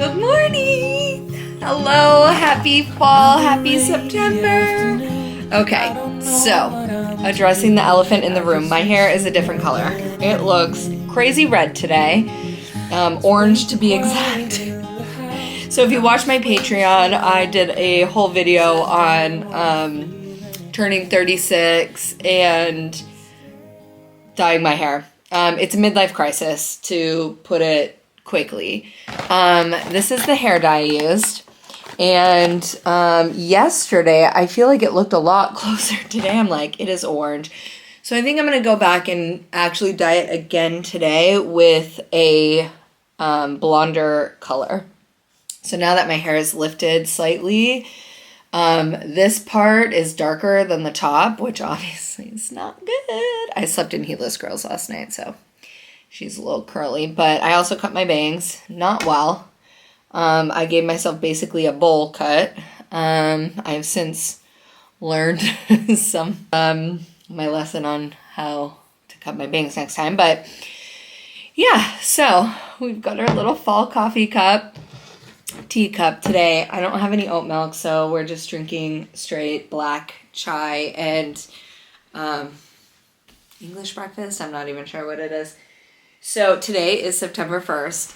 Good morning! Hello, happy fall, happy September. Okay, so addressing the elephant in the room. My hair is a different color. It looks crazy red today, orange to be exact. So if you watch my Patreon, I did a whole video on turning 36 and dyeing my hair. It's a midlife crisis, to put it quickly. This is the hair dye I used. And yesterday, I feel like it looked a lot closer. Today, I'm like, it is orange. So I think I'm going to go back and actually dye it again today with a blonder color. So now that my hair is lifted slightly, this part is darker than the top, which obviously is not good. I slept in Heatless Girls last night, so she's a little curly. But I also cut my bangs, not well. I gave myself basically a bowl cut. I have since learned my lesson on how to cut my bangs next time. But yeah, so we've got our little fall coffee cup. Teacup today. I don't have any oat milk, so we're just drinking straight black chai and English breakfast. I'm not even sure what it is. So today is September 1st.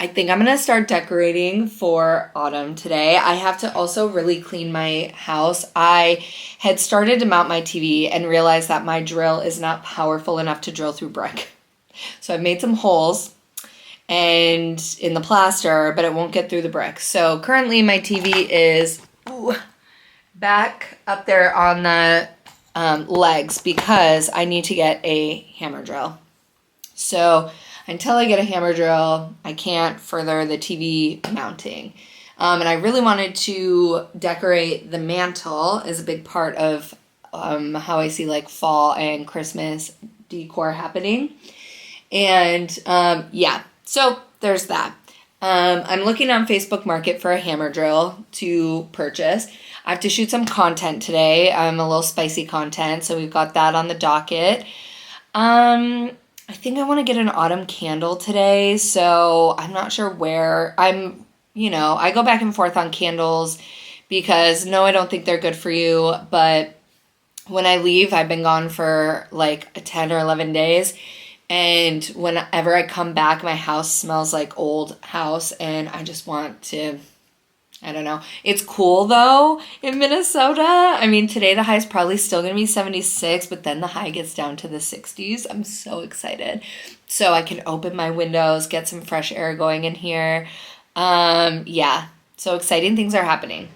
I think I'm gonna start decorating for autumn today. I have to also really clean my house. I had started to mount my TV and realized that my drill is not powerful enough to drill through brick. So I've made some holes and in the plaster, but it won't get through the brick. So currently my TV is back up there on the legs because I need to get a hammer drill. So until I get a hammer drill, I can't further the TV mounting. And I really wanted to decorate the mantle as a big part of how I see like fall and Christmas decor happening. And yeah. So there's that. I'm looking on Facebook Market for a hammer drill to purchase. I have to shoot some content today. A little spicy content, so we've got that on the docket. I think I want to get an autumn candle today, so I'm not sure where. I go back and forth on candles because no, I don't think they're good for you, but when I leave, I've been gone for like 10 or 11 days. And whenever I come back, my house smells like old house, and I just want to, I don't know. It's cool, though, in Minnesota. I mean, today the high is probably still going to be 76, but then the high gets down to the 60s. I'm so excited. So I can open my windows, get some fresh air going in here. Yeah, so exciting things are happening.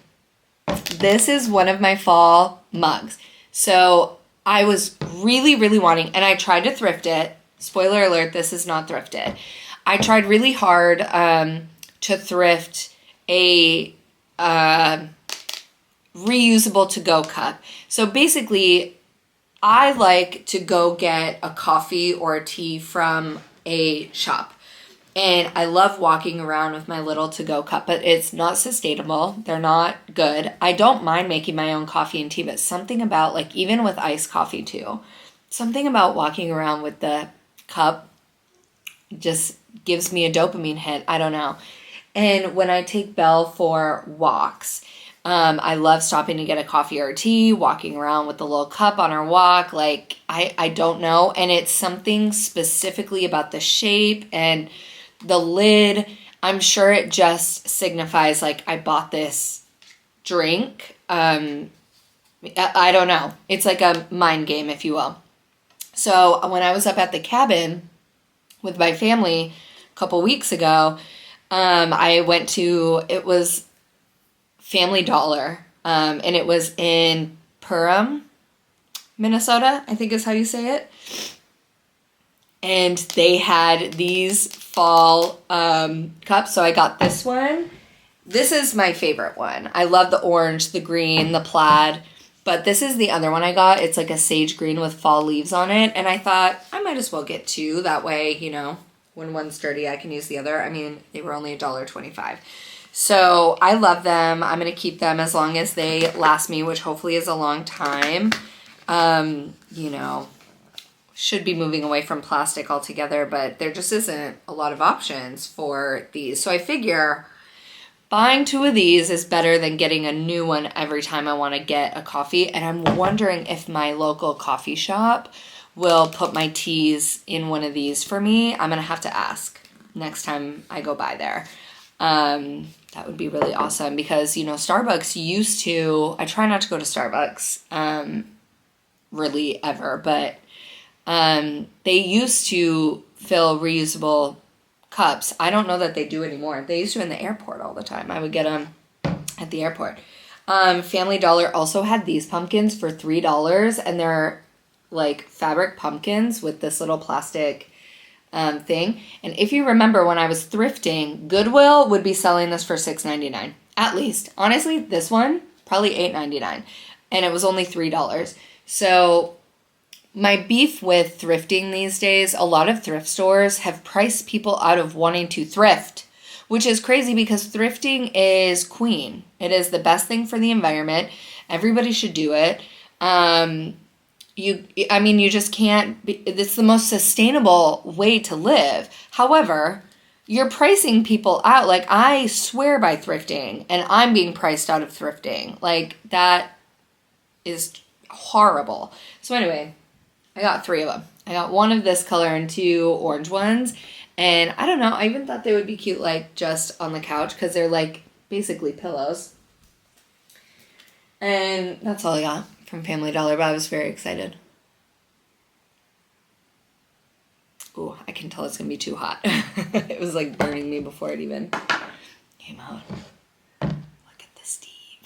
This is one of my fall mugs. So I was really, really wanting, and I tried to thrift it. Spoiler alert, this is not thrifted. I tried really hard to thrift a reusable to-go cup. So basically, I like to go get a coffee or a tea from a shop. And I love walking around with my little to-go cup, but it's not sustainable. They're not good. I don't mind making my own coffee and tea, but something about, like, even with iced coffee too, something about walking around with the cup just gives me a dopamine hit. I don't know. And when I take Belle for walks, I love stopping to get a coffee or a tea, walking around with the little cup on our walk. Like, I don't know. And it's something specifically about the shape and the lid. I'm sure it just signifies, like, I bought this drink. I don't know. It's like a mind game, if you will. So when I was up at the cabin with my family a couple weeks ago, I went to, it was Family Dollar, and it was in Perham, Minnesota, I think is how you say it. And they had these fall cups, so I got this one. This is my favorite one. I love the orange, the green, the plaid. But this is the other one I got. It's like a sage green with fall leaves on it. And I thought I might as well get two. That way, you know, when one's dirty, I can use the other. I mean, they were only $1.25. So I love them. I'm going to keep them as long as they last me, which hopefully is a long time. You know, should be moving away from plastic altogether, but there just isn't a lot of options for these. So I figure buying 2 of these is better than getting a new one every time I want to get a coffee. And I'm wondering if my local coffee shop will put my teas in one of these for me. I'm going to have to ask next time I go by there. That would be really awesome because, you know, Starbucks used to, I try not to go to Starbucks really ever, but they used to fill reusable cups. I don't know that they do anymore. They used to in the airport all the time. I would get them at the airport. Family Dollar also had these pumpkins for $3, and they're like fabric pumpkins with this little plastic thing. And if you remember when I was thrifting, Goodwill would be selling this for $6.99 at least. Honestly, this one probably $8.99, and it was only $3. So my beef with thrifting these days, a lot of thrift stores have priced people out of wanting to thrift, which is crazy because thrifting is queen. It is the best thing for the environment. Everybody should do it. You just can't, it's the most sustainable way to live. However, you're pricing people out. Like, I swear by thrifting, and I'm being priced out of thrifting. Like, that is horrible. So anyway, I got 3 of them. I got 1 of this color and 2 orange ones. And I don't know, I even thought they would be cute, like, just on the couch because they're, like, basically pillows. And that's all I got from Family Dollar, but I was very excited. Ooh, I can tell it's going to be too hot. It was, like, burning me before it even came out. Look at the steam.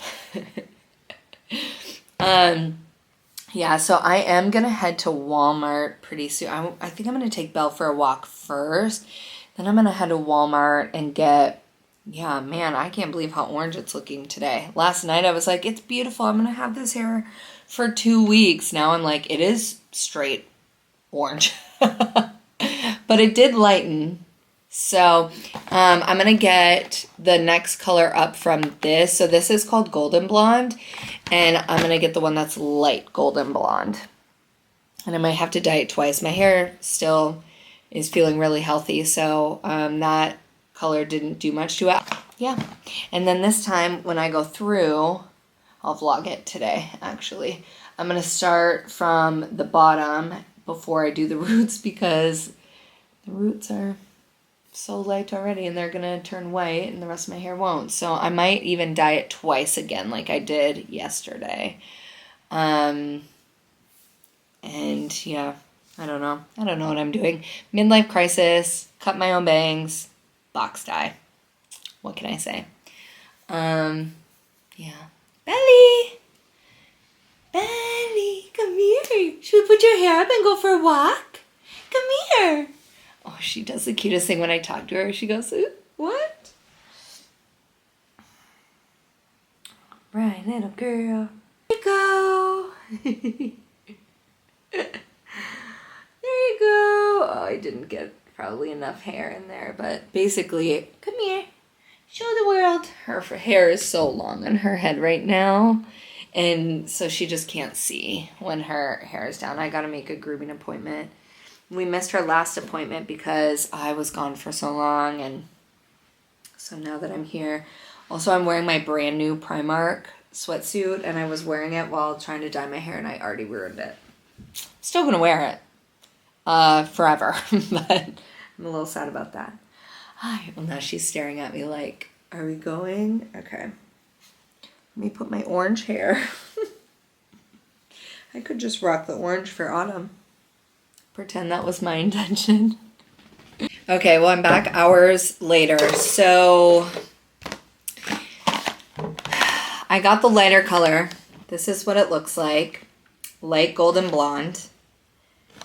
Yeah, so I am going to head to Walmart pretty soon. I think I'm going to take Belle for a walk first. Then I'm going to head to Walmart and get, yeah, man, I can't believe how orange it's looking today. Last night I was like, it's beautiful. I'm going to have this hair for 2 weeks. Now I'm like, it is straight orange. But it did lighten. So I'm going to get the next color up from this. So this is called Golden Blonde. And I'm going to get the one that's light golden blonde. And I might have to dye it twice. My hair still is feeling really healthy. So that color didn't do much to it. Yeah. And then this time when I go through, I'll vlog it today, actually. I'm going to start from the bottom before I do the roots because the roots are so light already and they're gonna turn white and the rest of my hair won't. So I might even dye it twice again like I did yesterday. And yeah, I don't know what I'm doing. Midlife crisis, cut my own bangs, box dye. What can I say? Yeah. Belly, come here. Should we put your hair up and go for a walk? Come here. Oh, she does the cutest thing when I talk to her. She goes, what? Right, little girl. There you go. There you go. Oh, I didn't get probably enough hair in there, but basically, come here. Show the world. Her hair is so long on her head right now, and so she just can't see when her hair is down. I gotta make a grooming appointment. We missed her last appointment because I was gone for so long, and so now that I'm here. Also, I'm wearing my brand new Primark sweatsuit, and I was wearing it while trying to dye my hair, and I already ruined it. Still gonna wear it forever, but I'm a little sad about that. Well, now she's staring at me like, are we going? Okay. Let me put my orange hair. I could just rock the orange for autumn. Pretend that was my intention. Okay, well, I'm back hours later. So I got the lighter color. This is what it looks like. Light golden blonde.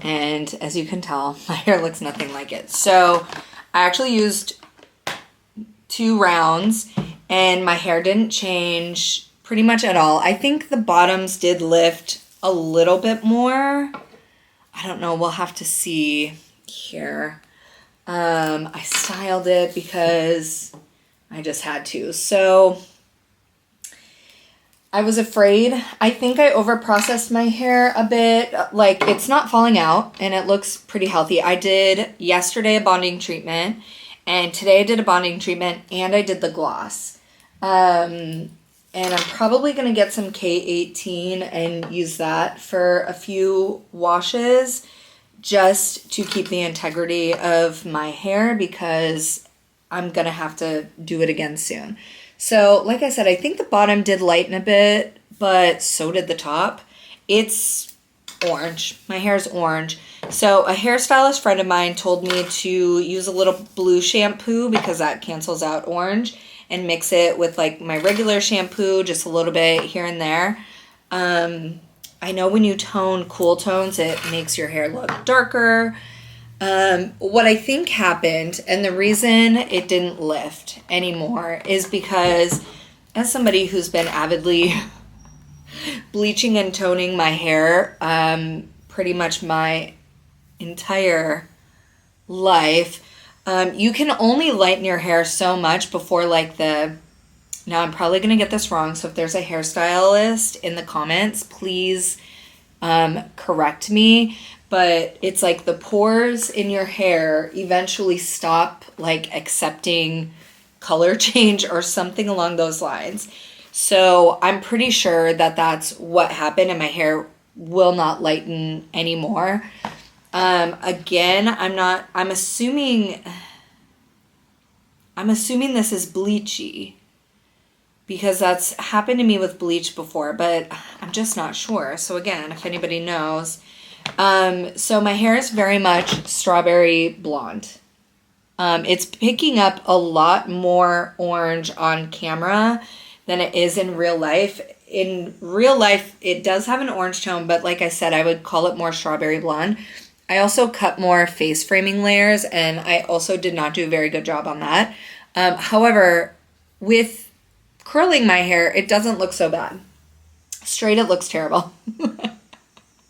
And as you can tell, my hair looks nothing like it. So I actually used 2 rounds and my hair didn't change pretty much at all. I think the bottoms did lift a little bit more. I don't know, we'll have to see here. I styled it because I just had to. So I was afraid. I think I overprocessed my hair a bit. Like, it's not falling out and it looks pretty healthy. I did yesterday a bonding treatment, and today I did a bonding treatment, and I did the gloss. And I'm probably going to get some K18 and use that for a few washes just to keep the integrity of my hair, because I'm going to have to do it again soon. So, like I said, I think the bottom did lighten a bit, but so did the top. It's orange. My hair's orange. So a hairstylist friend of mine told me to use a little blue shampoo because that cancels out orange, and mix it with like my regular shampoo, just a little bit here and there. I know when you tone cool tones, it makes your hair look darker. What I think happened, and the reason it didn't lift anymore, is because as somebody who's been avidly bleaching and toning my hair pretty much my entire life, you can only lighten your hair so much before like now I'm probably going to get this wrong, so if there's a hairstylist in the comments, please correct me. But it's like the pores in your hair eventually stop like accepting color change or something along those lines. So I'm pretty sure that that's what happened, and my hair will not lighten anymore. Again, I'm assuming this is bleachy, because that's happened to me with bleach before, but I'm just not sure. So again, if anybody knows. So my hair is very much strawberry blonde. It's picking up a lot more orange on camera than it is in real life. In real life, it does have an orange tone, but like I said, I would call it more strawberry blonde. I also cut more face framing layers, and I also did not do a very good job on that. However, with curling my hair, it doesn't look so bad. Straight, it looks terrible.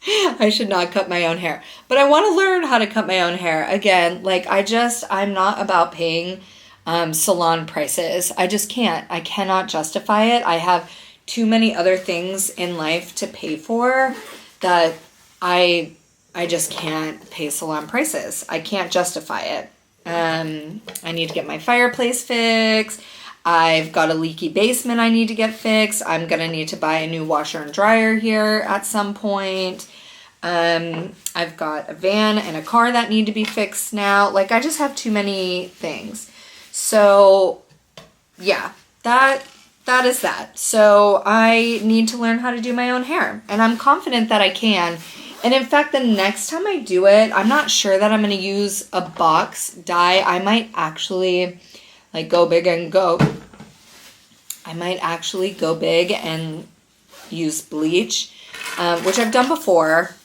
I should not cut my own hair. But I want to learn how to cut my own hair. Again, like I'm not about paying salon prices. I just can't. I cannot justify it. I have too many other things in life to pay for that I just can't pay salon prices. I can't justify it. I need to get my fireplace fixed. I've got a leaky basement I need to get fixed. I'm going to need to buy a new washer and dryer here at some point. I've got a van and a car that need to be fixed now. Like, I just have too many things. So, yeah, that is that. So I need to learn how to do my own hair, and I'm confident that I can. And in fact, the next time I do it, I'm not sure that I'm going to use a box dye. I might actually like go big and go. I might actually go big and use bleach, which I've done before.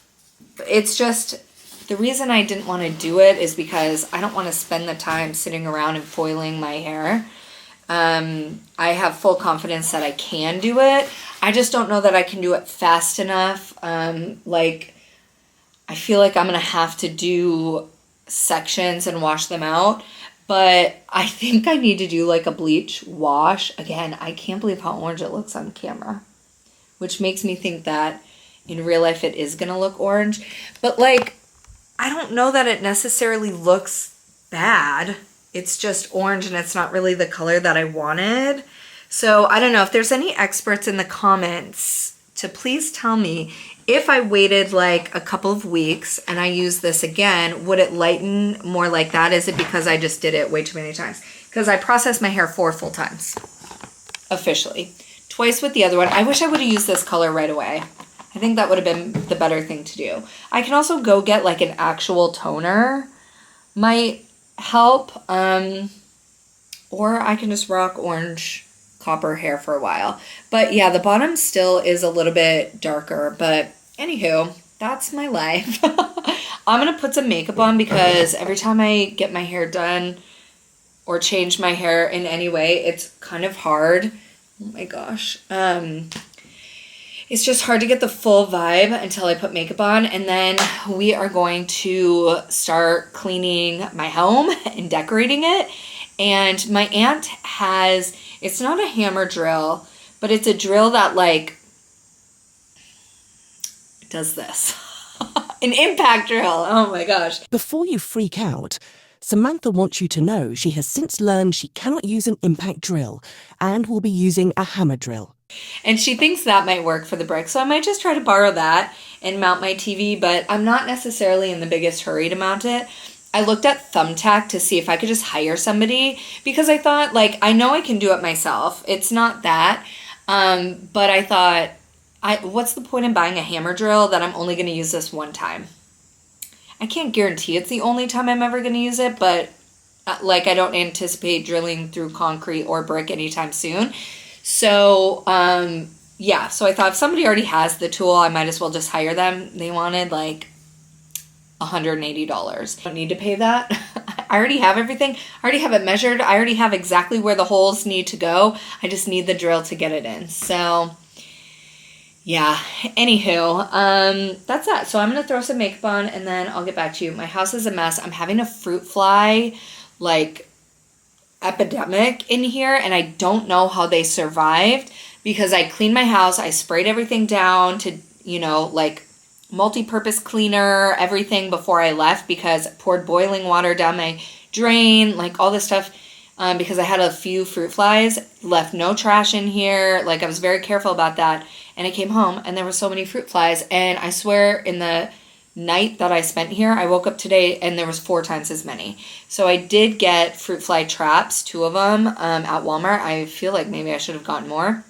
It's just, the reason I didn't want to do it is because I don't want to spend the time sitting around and foiling my hair. I have full confidence that I can do it. I just don't know that I can do it fast enough. Like, I feel like I'm going to have to do sections and wash them out. But I think I need to do like a bleach wash. Again, I can't believe how orange it looks on camera, which makes me think that in real life it is going to look orange. But like, I don't know that it necessarily looks bad. It's just orange, and it's not really the color that I wanted. So I don't know if there's any experts in the comments to please tell me, if I waited like a couple of weeks and I use this again, would it lighten more like that? Is it because I just did it way too many times? Because I processed my hair 4 full times, officially. Twice with the other one. I wish I would have used this color right away. I think that would have been the better thing to do. I can also go get like an actual toner. Might help. Or I can just rock orange copper hair for a while. But yeah, the bottom still is a little bit darker, but anywho, that's my life. I'm going to put some makeup on because every time I get my hair done or change my hair in any way, it's kind of hard. Oh my gosh. It's just hard to get the full vibe until I put makeup on. And then we are going to start cleaning my home and decorating it. And my aunt has, it's not a hammer drill, but it's a drill that like does this. An impact drill. Oh my gosh. Before you freak out, Samantha wants you to know she has since learned she cannot use an impact drill and will be using a hammer drill. And she thinks that might work for the brick, so I might just try to borrow that and mount my TV, but I'm not necessarily in the biggest hurry to mount it. I looked at Thumbtack to see if I could just hire somebody because I thought, like, I know I can do it myself. It's not that. But I thought, what's the point in buying a hammer drill that I'm only going to use this one time? I can't guarantee it's the only time I'm ever going to use it, but like I don't anticipate drilling through concrete or brick anytime soon. So, yeah, so I thought if somebody already has the tool, I might as well just hire them. They wanted like $180. I don't need to pay that. I already have everything. I already have it measured. I already have exactly where the holes need to go. I just need the drill to get it in. So yeah, anywho, that's that. So I'm going to throw some makeup on and then I'll get back to you. My house is a mess. I'm having a fruit fly, like, epidemic in here, and I don't know how they survived because I cleaned my house. I sprayed everything down to, you know, like, multi-purpose cleaner, everything before I left because I poured boiling water down my drain, like, all this stuff. Because I had a few fruit flies, left no trash in here. Like, I was very careful about that. And I came home and there were so many fruit flies. And I swear in the night that I spent here, I woke up today and there was 4 times as many. So I did get fruit fly traps, 2 of them, at Walmart. I feel like maybe I should have gotten more.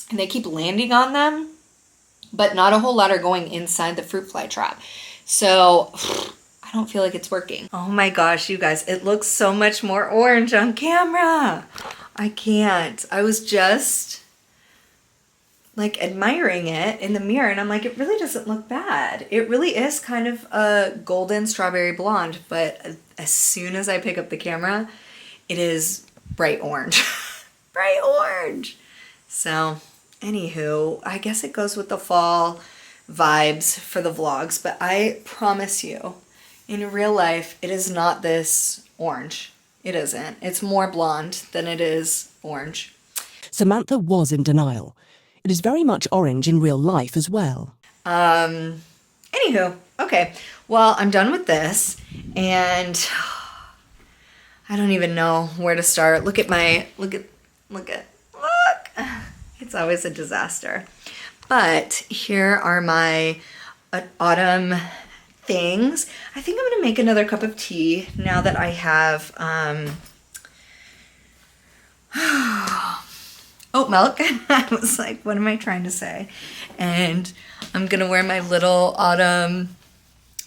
And they keep landing on them, but not a whole lot are going inside the fruit fly trap. So I don't feel like it's working. Oh my gosh, you guys, it looks so much more orange on camera. I can't. I was just like admiring it in the mirror and I'm like, it really doesn't look bad. It really is kind of a golden strawberry blonde, but as soon as I pick up the camera, it is bright orange. Bright orange. So anywho, I guess it goes with the fall vibes for the vlogs, but I promise you, in real life, it is not this orange. It isn't. It's more blonde than it is orange. Samantha was in denial. It is very much orange in real life as well. Anywho, okay. Well, I'm done with this, and I don't even know where to start. Look. It's always a disaster. But here are my autumn things. I think I'm gonna make another cup of tea now that I have oat milk. I was like, what am I trying to say? And I'm gonna wear my little autumn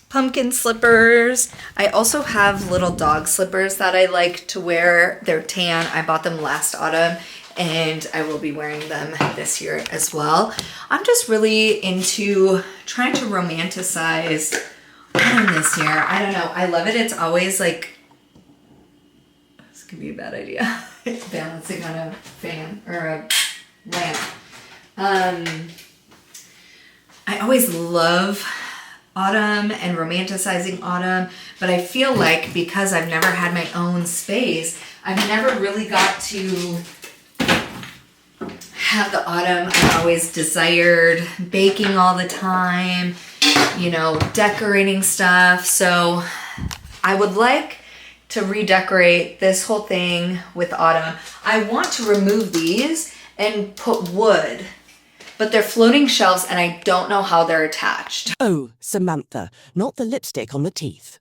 pumpkin slippers. I also have little dog slippers that I like to wear. They're tan. I bought them last autumn and I will be wearing them this year as well. I'm just really into trying to romanticize autumn this year. I don't know. I love it. It's always like, this could be a bad idea. Balancing on a fan or a lamp. I always love autumn and romanticizing autumn, but I feel like because I've never had my own space, I've never really got to have the autumn I've always desired, baking all the time, you know, decorating stuff. So I would like to redecorate this whole thing with autumn. I want to remove these and put wood, but they're floating shelves and I don't know how they're attached. Oh, Samantha, not the lipstick on the teeth.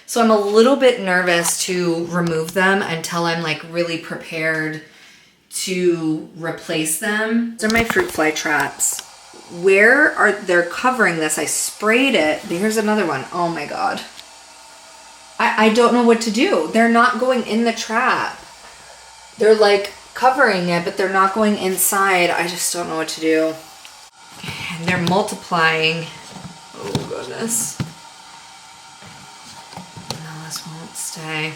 So I'm a little bit nervous to remove them until I'm like really prepared to replace them. These are my fruit fly traps. Where are they're covering this? I sprayed it. Here's another one. Oh my God. I don't know what to do. They're not going in the trap. They're like covering it, but they're not going inside. I just don't know what to do. And they're multiplying. Oh goodness. No, this won't stay.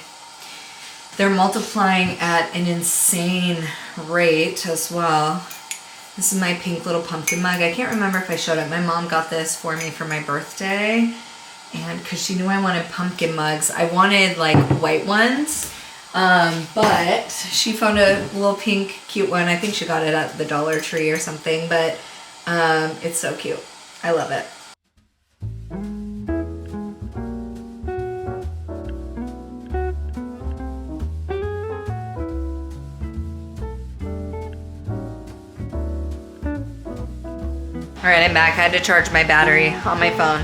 They're multiplying at an insane rate as well. This is my pink little pumpkin mug. I can't remember if I showed it. My mom got this for me for my birthday. And because she knew I wanted pumpkin mugs, I wanted like white ones. But she found a little pink cute one. I think she got it at the Dollar Tree or something, but it's so cute. I love it. All right, I'm back. I had to charge my battery on my phone.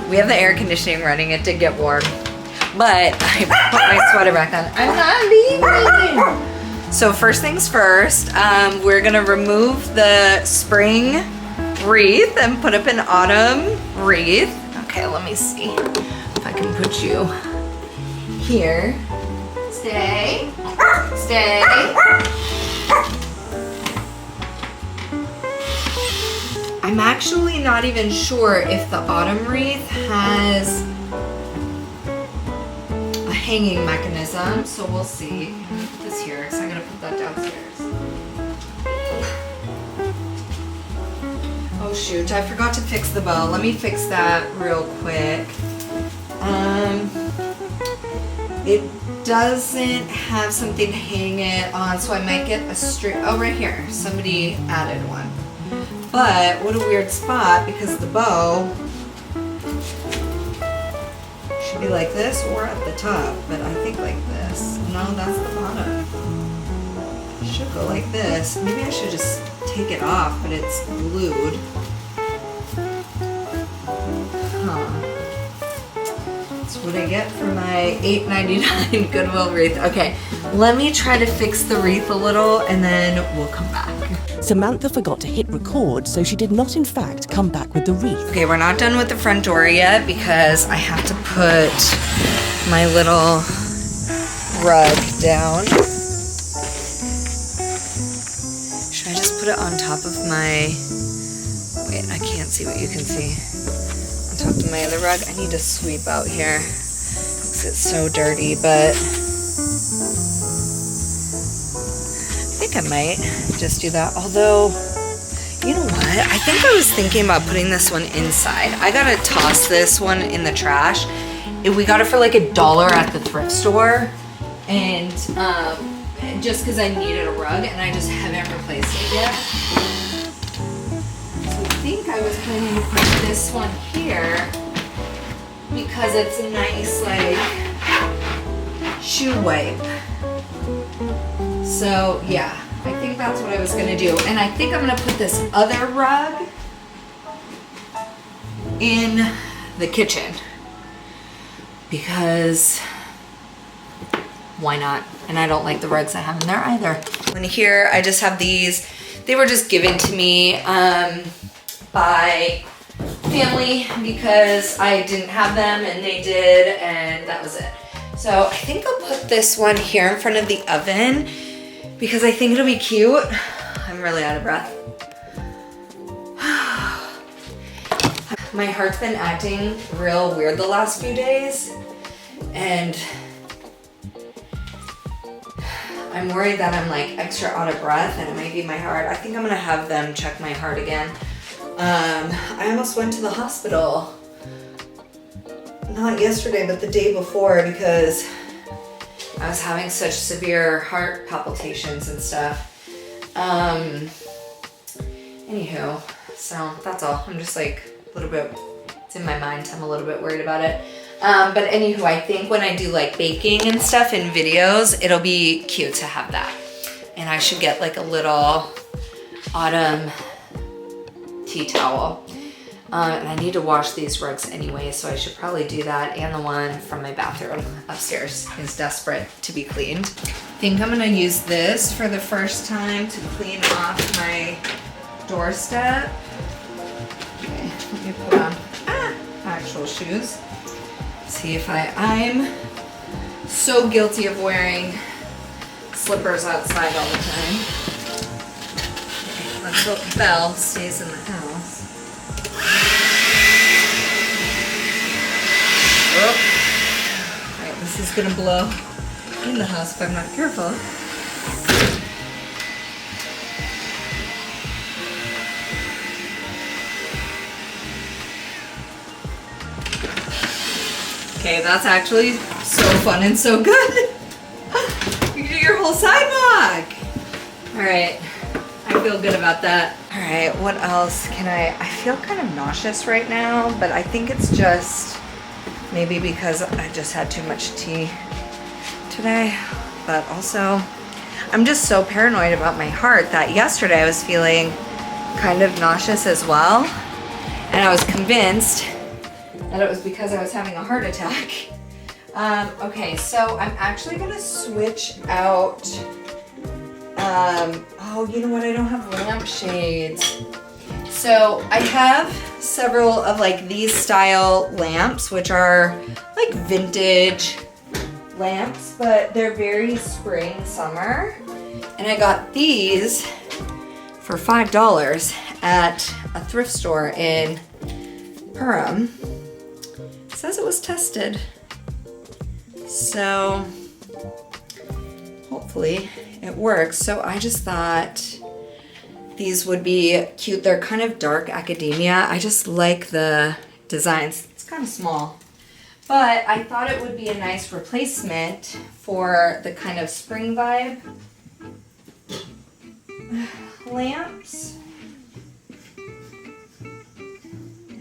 We have the air conditioning running. It did get warm, but I put my sweater back on. I'm not leaving. So first things first, we're gonna remove the spring wreath and put up an autumn wreath. Okay, let me see if I can put you here. Stay, stay. I'm actually not even sure if the autumn wreath has a hanging mechanism, so we'll see. I'm gonna put this here, so I'm gonna put that downstairs. Oh shoot, I forgot to fix the bow. Let me fix that real quick. It doesn't have something to hang it on, so I might get a string. Oh, right here. Somebody added one. But what a weird spot, because the bow should be like this or at the top, but I think like this. No, that's the bottom. It should go like this. Maybe I should just take it off, but it's glued. Huh. That's what I get for my $8.99 Goodwill wreath. Okay, let me try to fix the wreath a little and then we'll come back. Samantha forgot to hit record, so she did not in fact come back with the wreath. Okay, we're not done with the front door yet because I have to put my little rug down. Should I just put it on top of my... Wait, I can't see what you can see. On top of my other rug. I need to sweep out here because it's so dirty, but... I think I might just do that. Although, you know what? I think I was thinking about putting this one inside. I gotta toss this one in the trash. We got it for like $1 at the thrift store. And just because I needed a rug and I just haven't replaced it yet. So I think I was planning to put this one here because it's a nice like shoe wipe. So yeah, I think that's what I was gonna do. And I think I'm gonna put this other rug in the kitchen because why not? And I don't like the rugs I have in there either. And here I just have these. They were just given to me by family because I didn't have them and they did, and that was it. So I think I'll put this one here in front of the oven because I think it'll be cute. I'm really out of breath. My heart's been acting real weird the last few days, and I'm worried that I'm like extra out of breath and it might be my heart. I think I'm gonna have them check my heart again. I almost went to the hospital, not yesterday, but the day before because I was having such severe heart palpitations and stuff. Anywho, so that's all. I'm just like a little bit, it's in my mind. I'm a little bit worried about it. But anywho, I think when I do like baking and stuff in videos, it'll be cute to have that. And I should get like a little autumn tea towel. And I need to wash these rugs anyway, so I should probably do that. And the one from my bathroom upstairs is desperate to be cleaned. I think I'm gonna use this for the first time to clean off my doorstep. Okay, let me put on actual shoes. See if I'm so guilty of wearing slippers outside all the time. Okay, let's hope Belle stays in the house. Oh. Alright, this is gonna blow in the house if I'm not careful. Okay, that's actually so fun and so good. You can do your whole sidewalk. All right, I feel good about that. All right, what else can I feel kind of nauseous right now, but I think it's just maybe because I just had too much tea today, but also I'm just so paranoid about my heart that yesterday I was feeling kind of nauseous as well, and I was convinced that it was because I was having a heart attack. Okay, so I'm actually gonna switch out, oh, you know what, I don't have lampshades. So I have several of like these style lamps, which are like vintage lamps, but they're very spring, summer. And I got these for $5 at a thrift store in Perham. It says it was tested. So hopefully it works. So I just thought these would be cute. They're kind of dark academia. I just like the designs. It's kind of small, but I thought it would be a nice replacement for the kind of spring vibe lamps.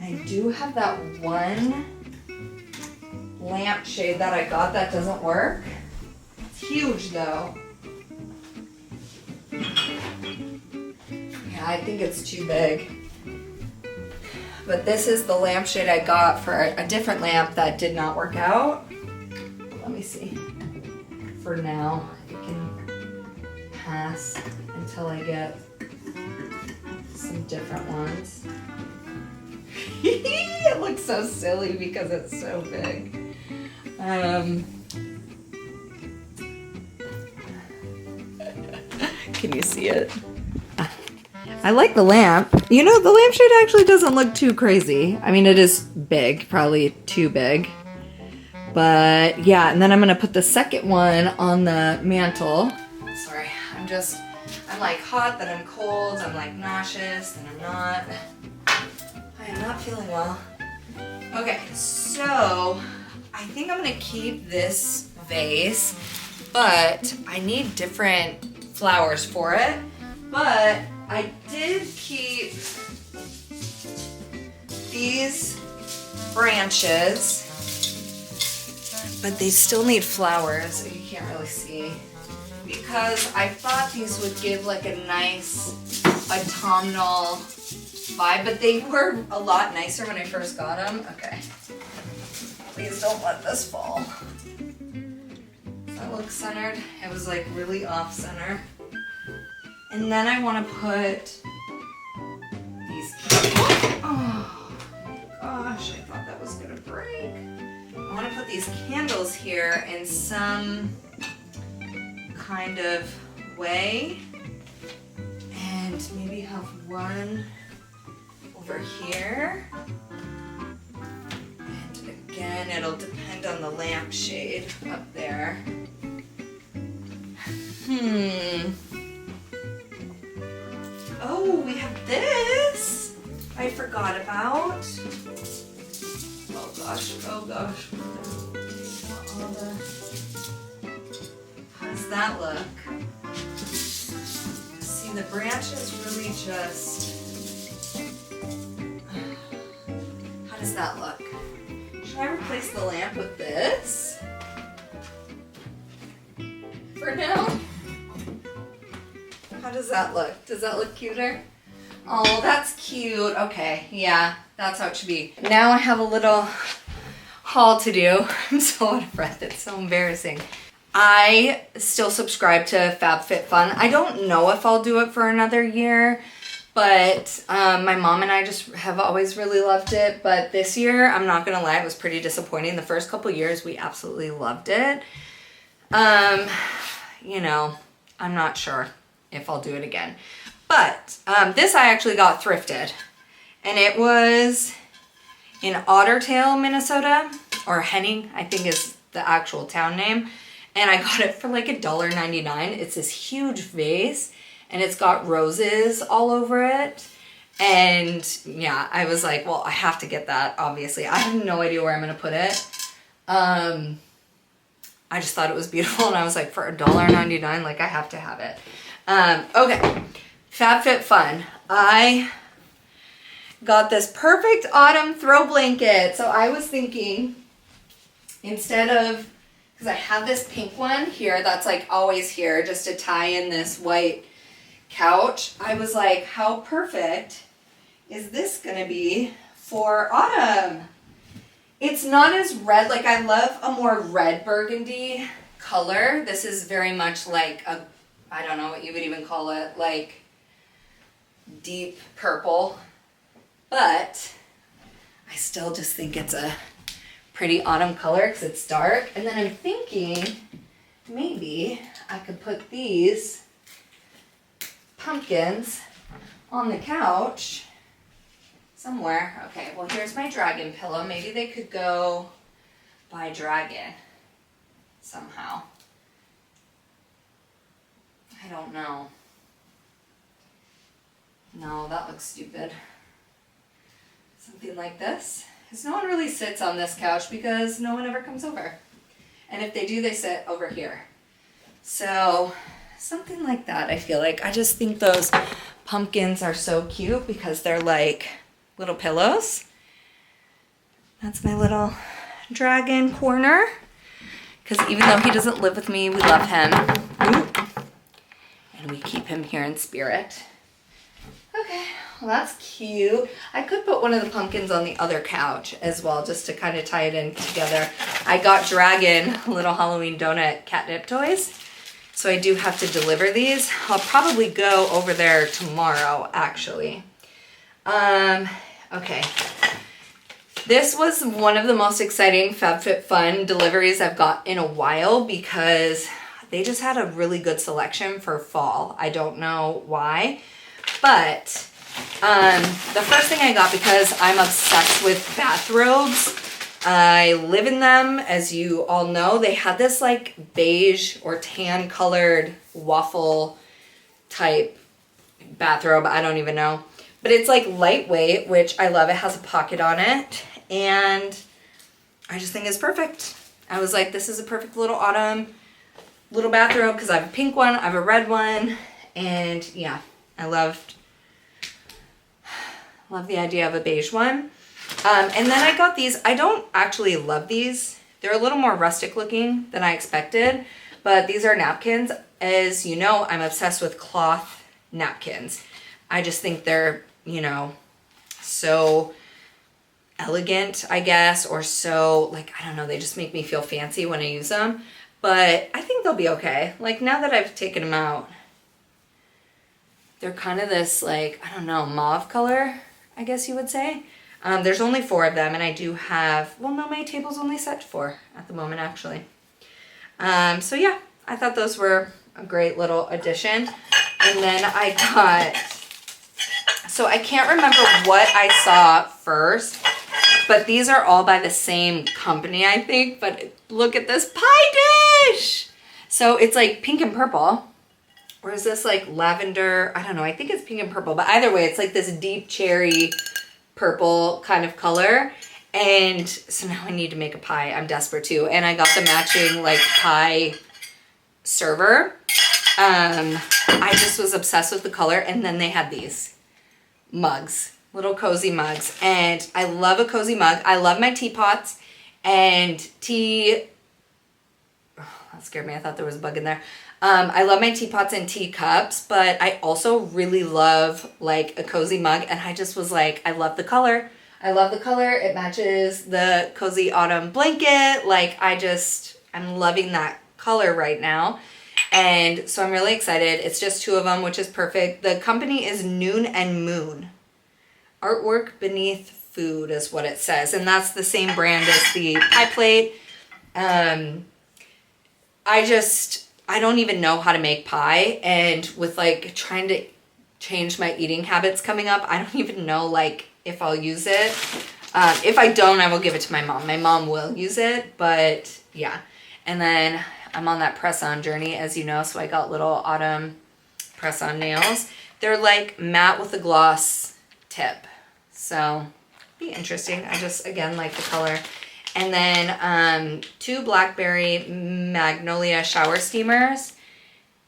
I do have that one lampshade that I got that doesn't work. It's huge though. Yeah, I think it's too big. But this is the lampshade I got for a different lamp that did not work out. Let me see. For now, it can pass until I get some different ones. It looks so silly because it's so big. Can you see it? I like the lamp. You know, the lampshade actually doesn't look too crazy. I mean, it is big, probably too big. But yeah, and then I'm gonna put the second one on the mantle. Sorry, I'm like hot, then I'm cold, I'm like nauseous, then I'm not. I am not feeling well. Okay, so I think I'm gonna keep this vase, but I need different flowers for it. But I did keep these branches, but they still need flowers. You can't really see, because I thought these would give like a nice autumnal vibe, but they were a lot nicer when I first got them. Okay, please don't let this fall. Does that look centered? It was like really off center. And then I want to put these. Oh my gosh, I thought that was gonna break. I want to put these candles here in some kind of way, and maybe have one over here. And again, it'll depend on the lampshade up there. Oh, we have this I forgot about. Oh gosh, oh gosh. How does that look? See, the branches really just... How does that look? Should I replace the lamp with this? For now? How does that look? Does that look cuter? Oh, that's cute. Okay, yeah, that's how it should be. Now I have a little haul to do. I'm so out of breath. It's so embarrassing. I still subscribe to FabFitFun. I don't know if I'll do it for another year, but my mom and I just have always really loved it. But this year, I'm not gonna lie, it was pretty disappointing. The first couple years, we absolutely loved it. You know, I'm not sure if I'll do it again. But this I actually got thrifted, and it was in Ottertail, Minnesota, or Henning, I think is the actual town name. And I got it for like $1.99. It's this huge vase, and it's got roses all over it. And yeah, I was like, well, I have to get that, obviously. I have no idea where I'm gonna put it. I just thought it was beautiful, and I was like, for $1.99, like, I have to have it. Okay, FabFitFun. I got this perfect autumn throw blanket. So I was thinking, instead of, because I have this pink one here that's like always here just to tie in this white couch, I was like, how perfect is this gonna be for autumn? It's not as red, like I love a more red burgundy color. This is very much like a, I don't know what you would even call it, like deep purple, but I still just think it's a pretty autumn color because it's dark. And then I'm thinking maybe I could put these pumpkins on the couch somewhere. Okay, well, here's my dragon pillow. Maybe they could go by dragon somehow. I don't know. No, that looks stupid. Something like this. Because no one really sits on this couch because no one ever comes over. And if they do, they sit over here. So something like that, I feel like. I just think those pumpkins are so cute because they're like little pillows. That's my little dragon corner. Because even though he doesn't live with me, we love him. Ooh. And we keep him here in spirit. Okay, well, that's cute. I could put one of the pumpkins on the other couch as well, just to kind of tie it in together. I got Dragon little Halloween donut catnip toys, so I do have to deliver these. I'll probably go over there tomorrow, actually. Okay. This was one of the most exciting FabFitFun deliveries I've got in a while because they just had a really good selection for fall. I don't know why, but the first thing I got, because I'm obsessed with bathrobes, I live in them, as you all know. They had this like beige or tan colored waffle type bathrobe. I don't even know. But it's like lightweight, which I love. It has a pocket on it. And I just think it's perfect. I was like, this is a perfect little autumn little bathrobe because I have a pink one, I have a red one. And yeah, I loved the idea of a beige one. And then I got these. I don't actually love these. They're a little more rustic looking than I expected, but these are napkins. As you know, I'm obsessed with cloth napkins. I just think they're, you know, so elegant, I guess, or so, like, I don't know, they just make me feel fancy when I use them. But I think they'll be okay. Like, now that I've taken them out, they're kind of this, like, I don't know, mauve color, I guess you would say. There's only 4 of them, and I do have, well, no, my table's only set to 4 at the moment, actually. So yeah, I thought those were a great little addition. And then I got, so I can't remember what I saw first, but these are all by the same company, I think. But look at this pie dish. So it's like pink and purple. Or is this like lavender? I don't know. I think it's pink and purple. But either way, it's like this deep cherry purple kind of color. And so now I need to make a pie. I'm desperate too. And I got the matching like pie server. I just was obsessed with the color. And then they had these mugs, little cozy mugs. And I love a cozy mug. I love my teapots and tea. Oh, that scared me. I thought there was a bug in there. I love my teapots and teacups, but I also really love like a cozy mug. And I just was like, I love the color. I love the color. It matches the cozy autumn blanket. Like I'm loving that color right now. And so I'm really excited. It's just 2 of them, which is perfect. The company is Noon and Moon. Artwork Beneath Food is what it says. And that's the same brand as the pie plate. I don't even know how to make pie. And with like trying to change my eating habits coming up, I don't even know like if I'll use it. If I don't, I will give it to my mom. My mom will use it, but yeah. And then I'm on that press-on journey, as you know, so I got little autumn press-on nails. They're like matte with a gloss tip, so be interesting. I just, again, like the color. And then 2 Blackberry Magnolia shower steamers.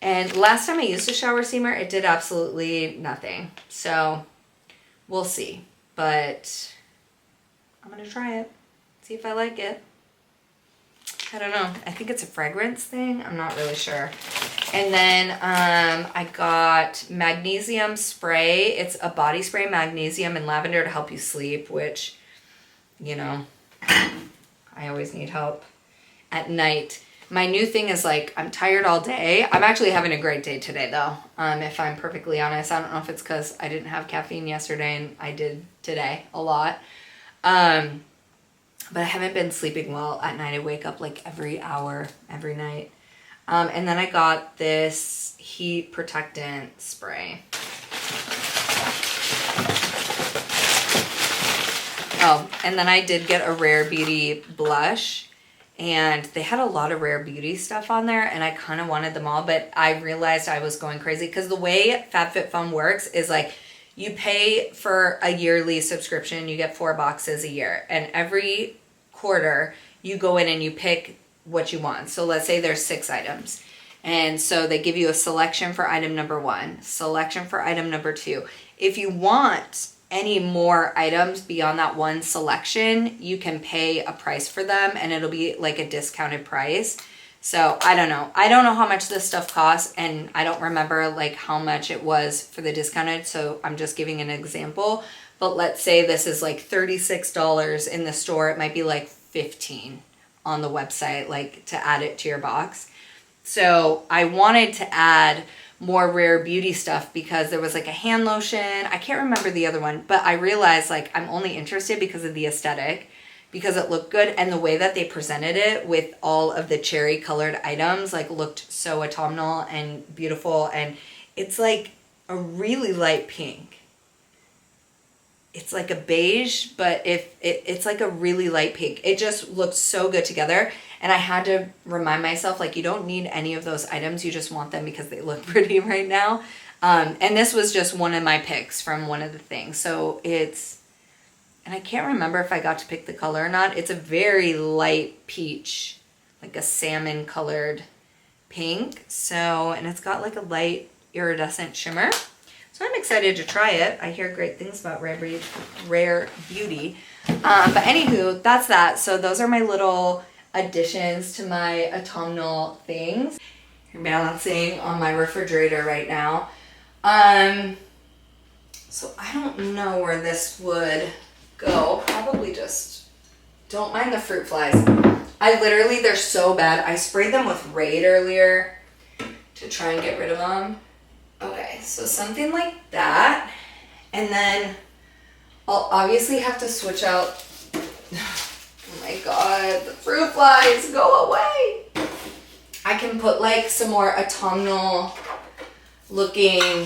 And last time I used a shower steamer, it did absolutely nothing. So we'll see. But I'm going to try it. See if I like it. I don't know. I think it's a fragrance thing. I'm not really sure. And then I got magnesium spray. It's a body spray, magnesium and lavender to help you sleep, which, you know, I always need help at night. My new thing is like, I'm tired all day. I'm actually having a great day today though, if I'm perfectly honest. I don't know if it's because I didn't have caffeine yesterday and I did today a lot. But I haven't been sleeping well at night. I wake up like every hour, every night. And then I got this heat protectant spray. Oh, and then I did get a Rare Beauty blush. And they had a lot of Rare Beauty stuff on there. And I kind of wanted them all. But I realized I was going crazy. Because the way FabFitFun works is like, you pay for a yearly subscription, you get 4 boxes a year. And every quarter, you go in and you pick what you want. So let's say there's 6 items. And so they give you a selection for item number 1, selection for item number 2. If you want any more items beyond that one selection, you can pay a price for them and it'll be like a discounted price. So I don't know. I don't know how much this stuff costs and I don't remember like how much it was for the discounted. So I'm just giving an example. But let's say this is like $36 in the store. It might be like $15 on the website, like to add it to your box. So I wanted to add more Rare Beauty stuff because there was like a hand lotion. I can't remember the other one, but I realized like I'm only interested because of the aesthetic, because it looked good and the way that they presented it with all of the cherry colored items like looked so autumnal and beautiful. And it's like a really light pink. It's like a beige, but it's like a really light pink. It just looked so good together. And I had to remind myself, like, you don't need any of those items. You just want them because they look pretty right now. And this was just one of my picks from one of the things. So it's, and I can't remember if I got to pick the color or not. It's a very light peach, like a salmon colored pink. So, and it's got like a light iridescent shimmer. So I'm excited to try it. I hear great things about Rare Beauty. But anywho, that's that. So those are my little additions to my autumnal things. You're balancing on my refrigerator right now. So I don't know where this would go. Probably just don't mind the fruit flies. I literally, they're so bad. I sprayed them with Raid earlier to try and get rid of them. Okay, so something like that. And then I'll obviously have to switch out. Oh my god, the fruit flies, go away. I can put like some more autumnal looking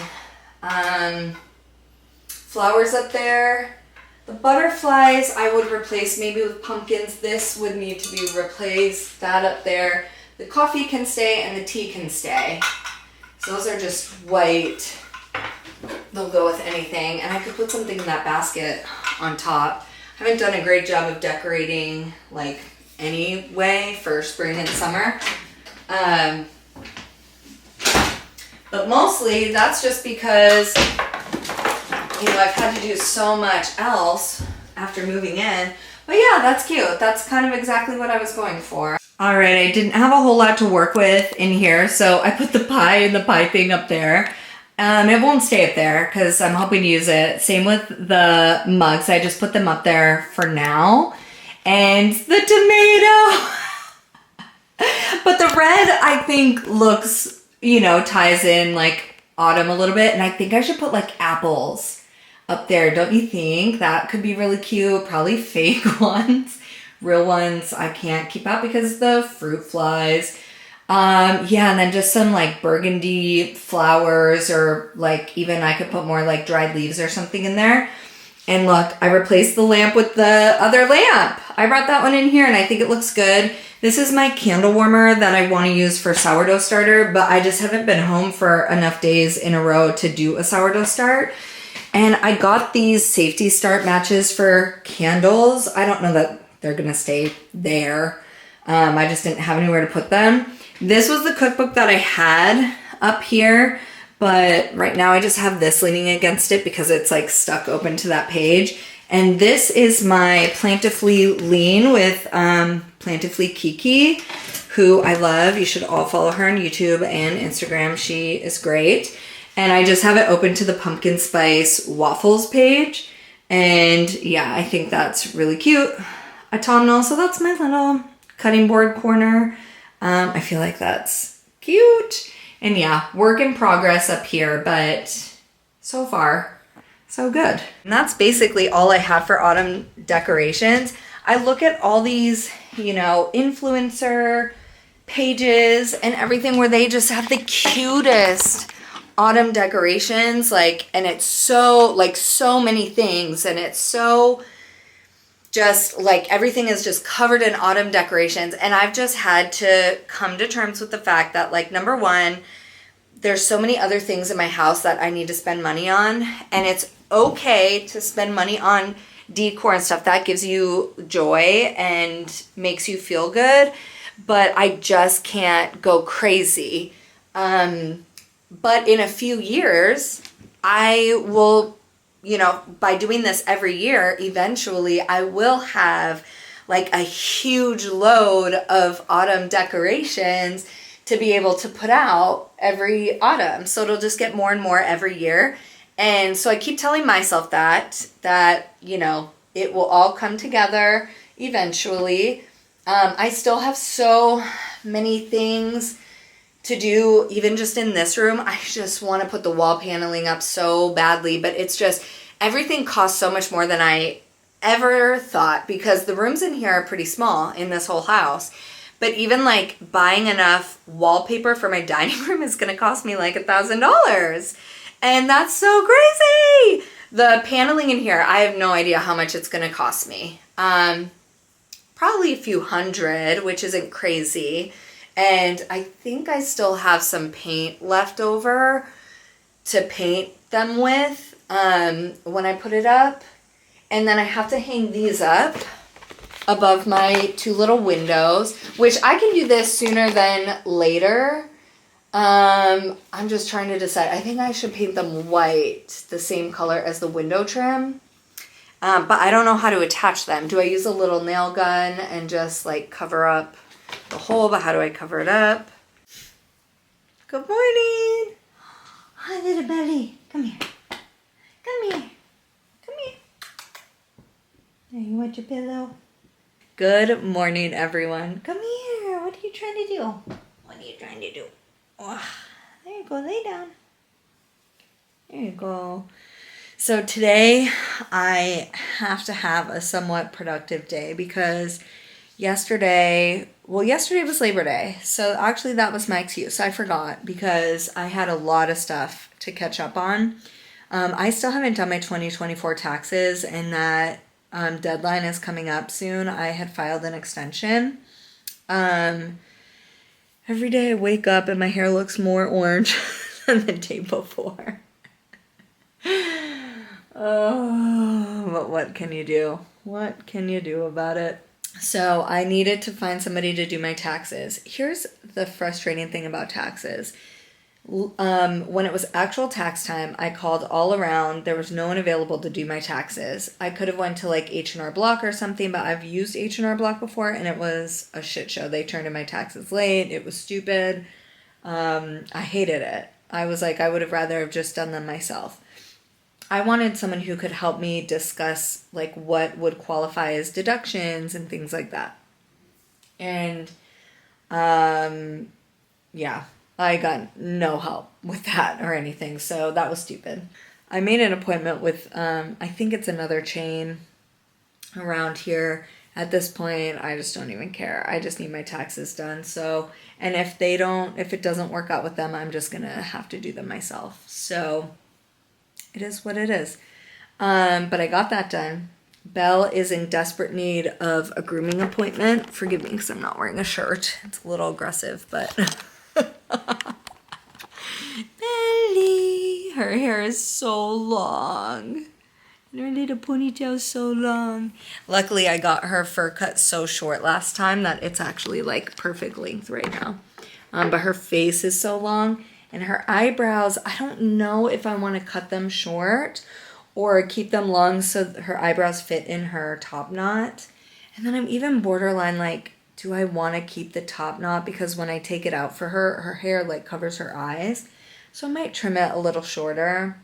flowers up there. The butterflies I would replace maybe with pumpkins. This would need to be replaced. That up there. The coffee can stay and the tea can stay. So those are just white. They'll go with anything. And I could put something in that basket on top. I haven't done a great job of decorating like anyway for spring and summer. But mostly that's just because, you know, I've had to do so much else after moving in. But yeah, that's cute. That's kind of exactly what I was going for. All right, I didn't have a whole lot to work with in here, so I put the pie and the pie thing up there. It won't stay up there because I'm hoping to use it. Same with the mugs. I just put them up there for now. And the tomato. But the red, I think, looks, you know, ties in like autumn a little bit. And I think I should put like apples up there. Don't you think? That could be really cute. Probably fake ones. Real ones I can't keep out because the fruit flies. Yeah, and then just some like burgundy flowers, or like even I could put more like dried leaves or something in there. And look, I replaced the lamp with the other lamp. I brought that one in here and I think it looks good. This is my candle warmer that I want to use for sourdough starter, but I just haven't been home for enough days in a row to do a sourdough start. And I got these safety start matches for candles. I don't know that they're gonna stay there. I just didn't have anywhere to put them. This was the cookbook that I had up here, but right now I just have this leaning against it because it's like stuck open to that page. And this is my Plantifully Lean with Plantifully Kiki, who I love. You should all follow her on YouTube and Instagram. She is great. And I just have it open to the pumpkin spice waffles page. And yeah, I think that's really cute. Autumnal, so that's my little cutting board corner. I feel like that's cute. And yeah, work in progress up here, but so far, so good. And that's basically all I have for autumn decorations. I look at all these, you know, influencer pages and everything where they just have the cutest autumn decorations, like, and it's so, like, so many things, and it's so just, like, everything is just covered in autumn decorations, and I've just had to come to terms with the fact that, like, number one, there's so many other things in my house that I need to spend money on, and it's okay to spend money on decor and stuff that gives you joy and makes you feel good, but I just can't go crazy. But in a few years, I will, you know, by doing this every year, eventually I will have like a huge load of autumn decorations to be able to put out every autumn. So it'll just get more and more every year. And so I keep telling myself that, you know, it will all come together eventually. I still have so many things to do, even just in this room. I just want to put the wall paneling up so badly, but it's just, everything costs so much more than I ever thought, because the rooms in here are pretty small in this whole house. But even like buying enough wallpaper for my dining room is going to cost me like $1,000. And that's so crazy. The paneling in here, I have no idea how much it's going to cost me. Probably a few hundred, which isn't crazy. And I think I still have some paint left over to paint them with when I put it up. And then I have to hang these up above my two little windows, which I can do this sooner than later. I'm just trying to decide. I think I should paint them white, the same color as the window trim. But I don't know how to attach them. Do I use a little nail gun and just like cover up the hole, but how do I cover it up? Good morning. Hi, little belly. Come here. Come here. Come here. There, you want your pillow? Good morning, everyone. Come here. What are you trying to do? What are you trying to do? Oh, there you go. Lay down. There you go. So today I have to have a somewhat productive day because yesterday was Labor Day. So actually that was my excuse. I forgot because I had a lot of stuff to catch up on. I still haven't done my 2024 taxes, and that deadline is coming up soon. I had filed an extension. Every day I wake up and my hair looks more orange than the day before. Oh, but what can you do? What can you do about it? So I needed to find somebody to do my taxes. Here's the frustrating thing about taxes. When it was actual tax time, I called all around. There was no one available to do my taxes. I could have went to like H&R Block or something, but I've used H&R Block before and it was a shit show. They turned in my taxes late. It was stupid. I hated it. I was like, I would have rather have just done them myself. I wanted someone who could help me discuss like what would qualify as deductions and things like that. And yeah, I got no help with that or anything. So that was stupid. I made an appointment with, I think it's another chain around here. At this point, I just don't even care. I just need my taxes done. So, and if it doesn't work out with them, I'm just going to have to do them myself. So it is what it is. But I got that done. Belle is in desperate need of a grooming appointment. Forgive me because I'm not wearing a shirt. It's a little aggressive, but Belly, her hair is so long. And her little ponytail's so long. Luckily, I got her fur cut so short last time that it's actually like perfect length right now. But her face is so long, and her eyebrows, I don't know if I want to cut them short or keep them long so her eyebrows fit in her top knot. And then I'm even borderline like, do I want to keep the top knot? Because when I take it out for her, her hair like covers her eyes. So I might trim it a little shorter.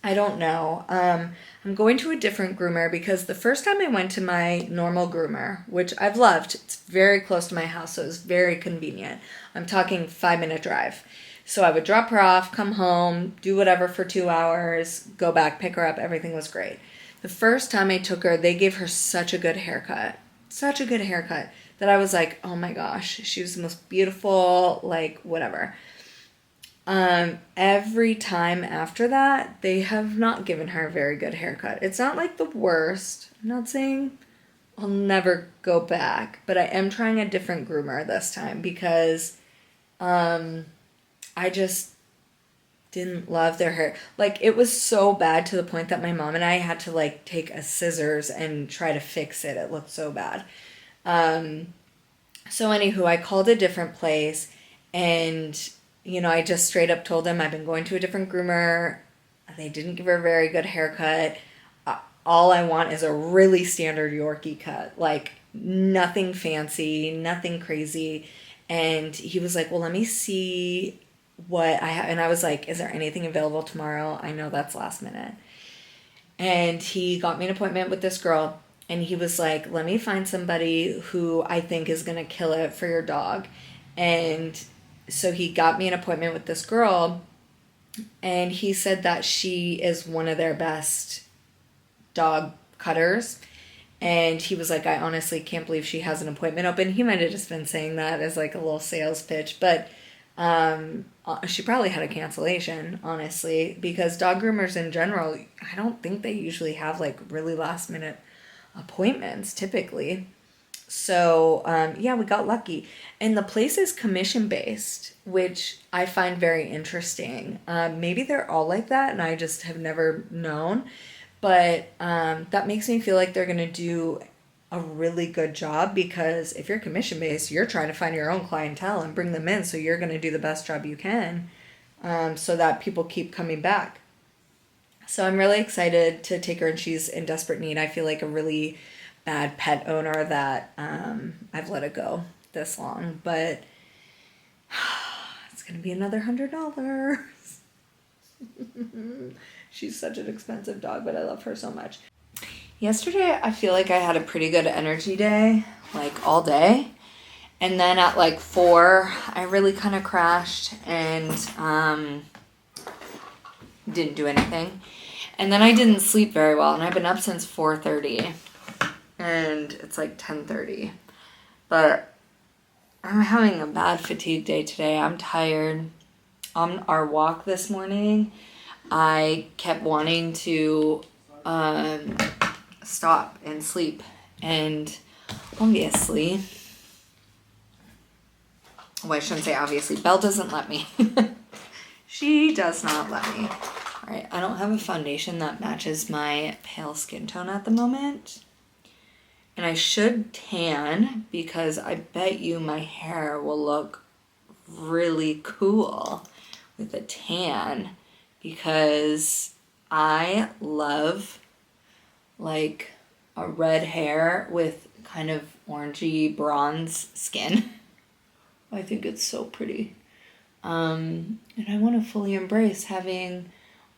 I don't know. I'm going to a different groomer because the first time I went to my normal groomer, which I've loved, it's very close to my house, so it's very convenient. I'm talking 5-minute drive. So I would drop her off, come home, do whatever for 2 hours, go back, pick her up. Everything was great. The first time I took her, they gave her such a good haircut. Such a good haircut that I was like, oh my gosh, she was the most beautiful, like whatever. Every time after that, they have not given her a very good haircut. It's not like the worst. I'm not saying I'll never go back, but I am trying a different groomer this time because, I just didn't love their hair. Like, it was so bad to the point that my mom and I had to like take a scissors and try to fix it. It looked so bad. So anywho, I called a different place and, you know, I just straight up told them I've been going to a different groomer. They didn't give her a very good haircut. All I want is a really standard Yorkie cut. Like, nothing fancy, nothing crazy. And he was like, well, let me see what I have. And I was like, is there anything available tomorrow? I know that's last minute. And he got me an appointment with this girl. And he was like, let me find somebody who I think is going to kill it for your dog. And so he got me an appointment with this girl. And he said that she is one of their best dog cutters. And he was like, I honestly can't believe she has an appointment open. He might have just been saying that as like a little sales pitch. But she probably had a cancellation, honestly. Because dog groomers in general, I don't think they usually have like really last minute appointments typically. So yeah, we got lucky. And the place is commission based, which I find very interesting. Maybe they're all like that and I just have never known. But that makes me feel like they're going to do a really good job because if you're commission based, you're trying to find your own clientele and bring them in. So you're going to do the best job you can so that people keep coming back. So I'm really excited to take her, and she's in desperate need. I feel like a really bad pet owner that I've let it go this long, but it's going to be another $100. She's such an expensive dog, but I love her so much. Yesterday, I feel like I had a pretty good energy day, like all day. And then at like 4, I really kind of crashed and didn't do anything. And then I didn't sleep very well, and I've been up since 4:30, and it's like 10:30. But I'm having a bad fatigue day today. I'm tired. On our walk this morning, I kept wanting to stop and sleep, and obviously, well, I shouldn't say obviously, Belle doesn't let me. She does not let me. All right, I don't have a foundation that matches my pale skin tone at the moment. And I should tan because I bet you my hair will look really cool with a tan because I love like a red hair with kind of orangey bronze skin. I think it's so pretty. And I want to fully embrace having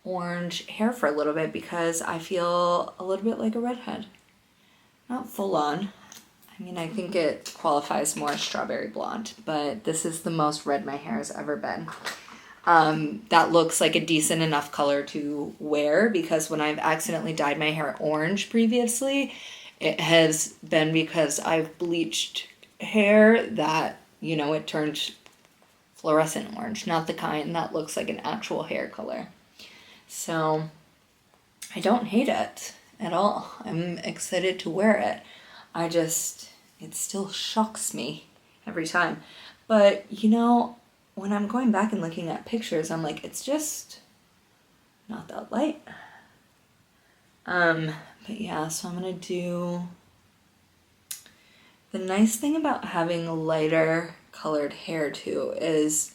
orange hair for a little bit because I feel a little bit like a redhead. Not full on. I mean, I think it qualifies more as strawberry blonde, but this is the most red my hair has ever been. That looks like a decent enough color to wear because when I've accidentally dyed my hair orange previously, it has been because I've bleached hair that, you know, it turned fluorescent orange, not the kind that looks like an actual hair color. So I don't hate it at all. I'm excited to wear it. It still shocks me every time. But, you know, when I'm going back and looking at pictures, I'm like, it's just not that light. But yeah, so I'm gonna do... The nice thing about having lighter colored hair too is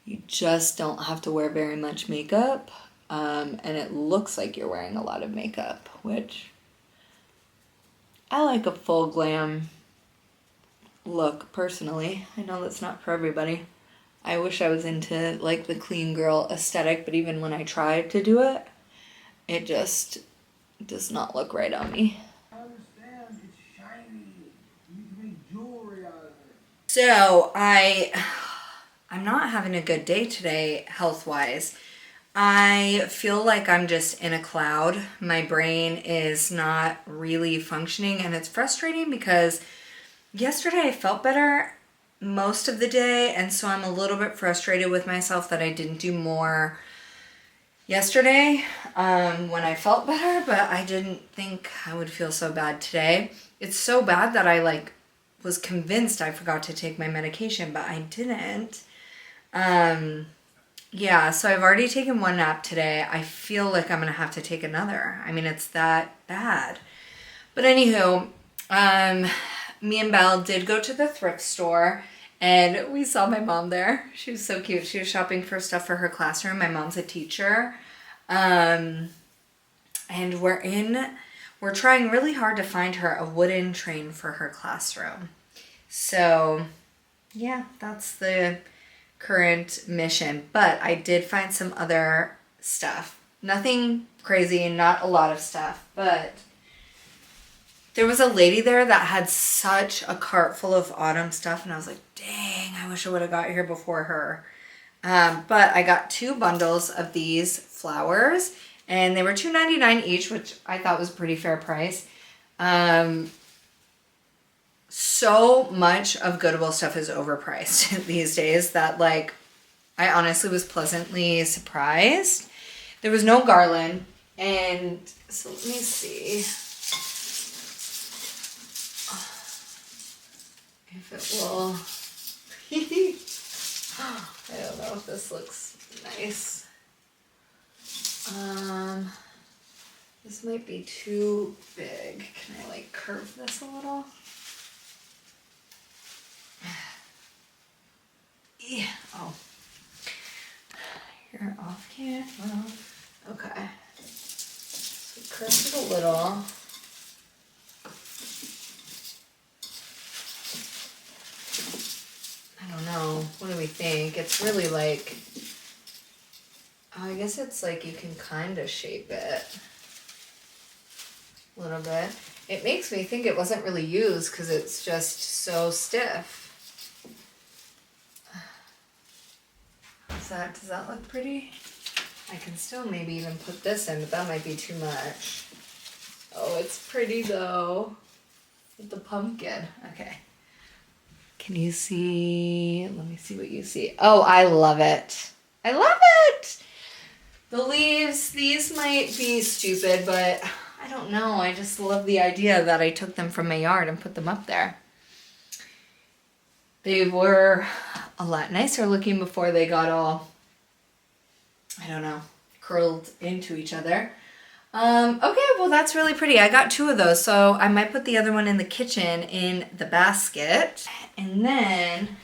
you just don't have to wear very much makeup. And it looks like you're wearing a lot of makeup, which I like a full glam look personally. I know that's not for everybody. I wish I was into like the clean girl aesthetic, but even when I try to do it, it just does not look right on me. I understand it's shiny. You can make jewelry out of it. So I'm not having a good day today health-wise. I feel like I'm just in a cloud. My brain is not really functioning, and it's frustrating because yesterday I felt better most of the day, and so I'm a little bit frustrated with myself that I didn't do more yesterday when I felt better, but I didn't think I would feel so bad today. It's so bad that I like was convinced I forgot to take my medication, but I didn't. Yeah, so I've already taken one nap today. I feel like I'm gonna have to take another. I mean, it's that bad. But anywho, me and Belle did go to the thrift store and we saw my mom there. She was so cute. She was shopping for stuff for her classroom. My mom's a teacher. And we're trying really hard to find her a wooden train for her classroom. So yeah, that's the current mission. But I did find some other stuff. Nothing crazy, not a lot of stuff, but there was a lady there that had such a cart full of autumn stuff, and I was like, dang, I wish I would have got here before her. But I got 2 bundles of these flowers, and they were $2.99 each, which I thought was a pretty fair price. So much of Goodwill stuff is overpriced these days that, like, I honestly was pleasantly surprised. There was no garland, and so let me see if it will. I don't know if this looks nice. This might be too big. Can I like curve this a little? Yeah. Oh. You're off camera. Okay. So curve it a little. I don't know. What do we think? It's really like, I guess it's like you can kind of shape it a little bit. It makes me think it wasn't really used because it's just so stiff. Does that look pretty? I can still maybe even put this in, but that might be too much. Oh, it's pretty though. With the pumpkin. Okay. Can you see? Let me see what you see. Oh, I love it. I love it. The leaves, these might be stupid, but I don't know. I just love the idea that I took them from my yard and put them up there. They were a lot nicer looking before they got all, I don't know, curled into each other. Okay, well that's really pretty. I got 2 of those, so I might put the other one in the kitchen in the basket. And then,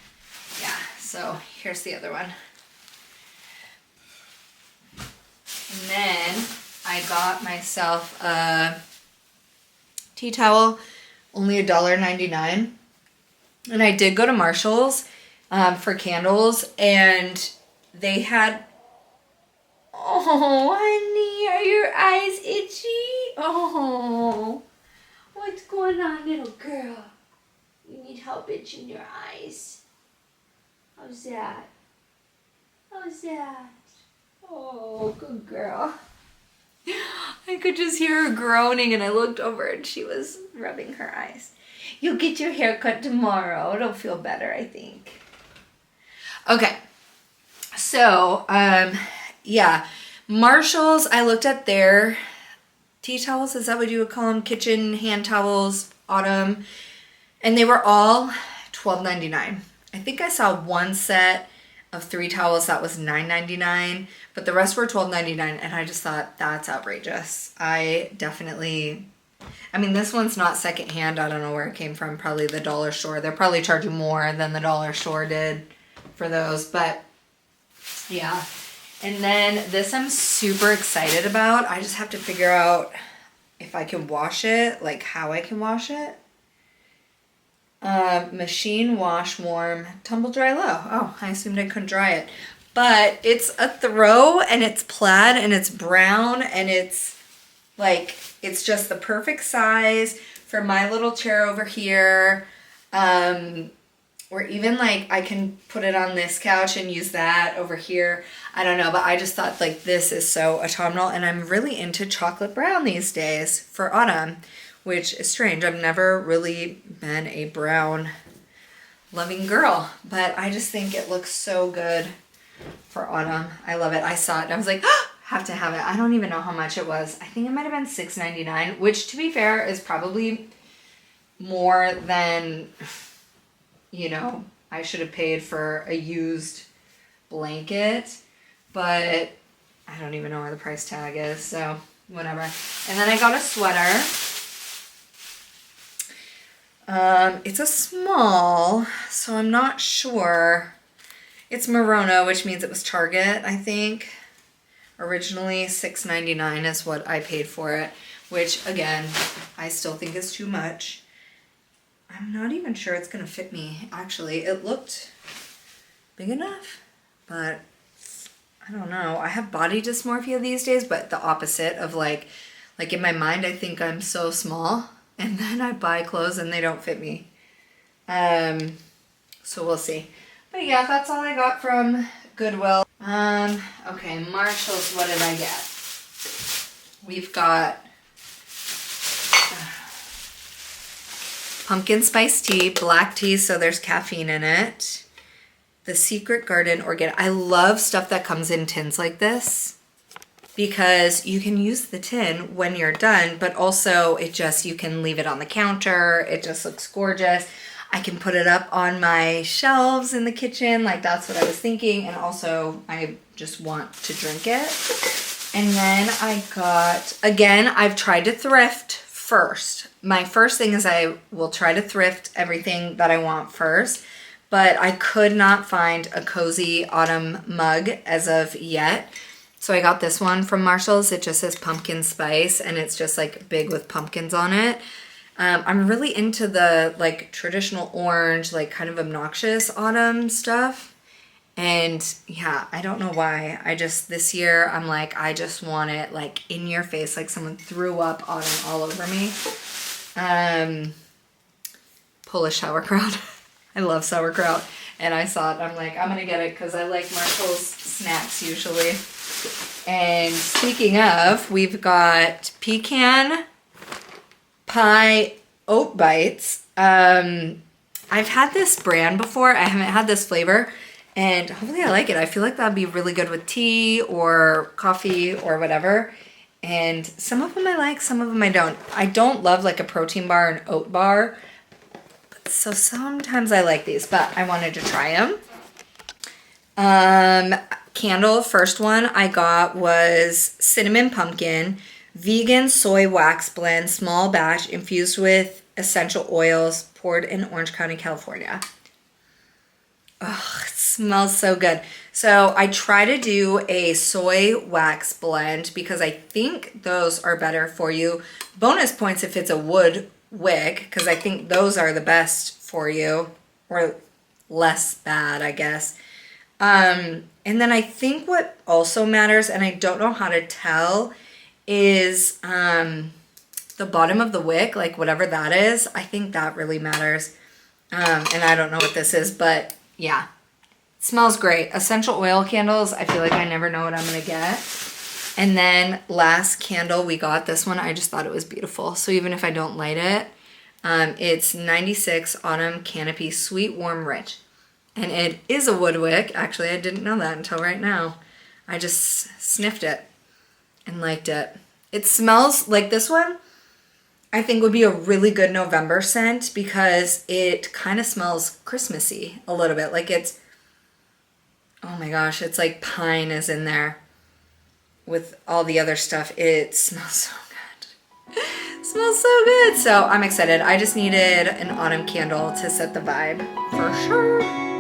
yeah, so here's the other one. And then I got myself a tea towel, only $1.99. And I did go to Marshall's for candles, and they had, oh, honey, are your eyes itchy? Oh, what's going on, little girl? You need help itching your eyes. How's that? How's that? Oh, good girl. I could just hear her groaning, and I looked over and she was rubbing her eyes. You'll get your hair cut tomorrow. It'll feel better, I think. Okay. So, yeah. Marshall's, I looked at their tea towels. Is that what you would call them? Kitchen hand towels, autumn. And they were all $12.99. I think I saw one set of 3 towels, that was $9.99, but the rest were $12.99, and I just thought that's outrageous. I mean, this one's not secondhand. I don't know where it came from. Probably the dollar store. They're probably charging more than the dollar store did for those, but yeah. And then this I'm super excited about. I just have to figure out if I can wash it, like how I can wash it. Machine wash warm, tumble dry low. Oh, I assumed I couldn't dry it. But it's a throw, and it's plaid, and it's brown, and it's like, it's just the perfect size for my little chair over here. Or even like I can put it on this couch and use that over here. I don't know, but I just thought like this is so autumnal, and I'm really into chocolate brown these days for autumn, which is strange. I've never really been a brown loving girl, but I just think it looks so good for autumn. I love it. I saw it and I was like, oh, have to have it. I don't even know how much it was. I think it might have been $6.99, which to be fair is probably more than, you know, I should have paid for a used blanket, but I don't even know where the price tag is, so whatever. And then I got a sweater. It's a small, so I'm not sure. It's Merona, which means it was Target, I think. Originally $6.99 is what I paid for it, which again, I still think is too much. I'm not even sure it's gonna fit me, actually. It looked big enough, but I don't know. I have body dysmorphia these days, but the opposite of like in my mind, I think I'm so small, and then I buy clothes and they don't fit me. So we'll see. But yeah, that's all I got from Goodwill. Okay, Marshall's, what did I get? We've got pumpkin spice tea, black tea, so there's caffeine in it. The Secret Garden organic. I love stuff that comes in tins like this because you can use the tin when you're done, but also you can leave it on the counter. It just looks gorgeous. I can put it up on my shelves in the kitchen. Like, that's what I was thinking. And also, I just want to drink it. And then I got, again, I've tried to thrift first. My first thing is I will try to thrift everything that I want first. But I could not find a cozy autumn mug as of yet. So I got this one from Marshall's. It just says pumpkin spice, and it's just like big with pumpkins on it. I'm really into the like traditional orange, like kind of obnoxious autumn stuff. And yeah, I don't know why. This year I'm like, I just want it like in your face, like someone threw up autumn all over me. Polish sauerkraut. I love sauerkraut. And I saw it, I'm like, I'm gonna get it because I like Marshall's snacks usually. And speaking of, we've got pecan pie oat bites. I've had this brand before. I haven't had this flavor, and hopefully I like it. I feel like that'd be really good with tea or coffee or whatever. And some of them I like, some of them I don't. I don't love like a protein bar and oat bar, so sometimes I like these, but I wanted to try them. Candle, first one I got was cinnamon pumpkin, vegan soy wax blend, small batch, infused with essential oils, poured in Orange County, California. Oh, it smells so good. So I try to do a soy wax blend because I think those are better for you. Bonus points if it's a wood wick, because I think those are the best for you, or less bad, I guess. And then I think what also matters, and I don't know how to tell, is the bottom of the wick, like whatever that is. I think that really matters. And I don't know what this is, but yeah. It smells great. Essential oil candles, I feel like I never know what I'm going to get. And then last candle we got, this one, I just thought it was beautiful. So even if I don't light it, it's 96 Autumn Canopy Sweet Warm Rich. And it is a wood wick. Actually, I didn't know that until right now. I just sniffed it and liked it. It smells like this one, I think would be a really good November scent because it kind of smells Christmassy a little bit. Like it's, Oh my gosh, it's like pine is in there with all the other stuff. It smells so good. It smells so good. So I'm excited. I just needed an autumn candle to set the vibe for sure.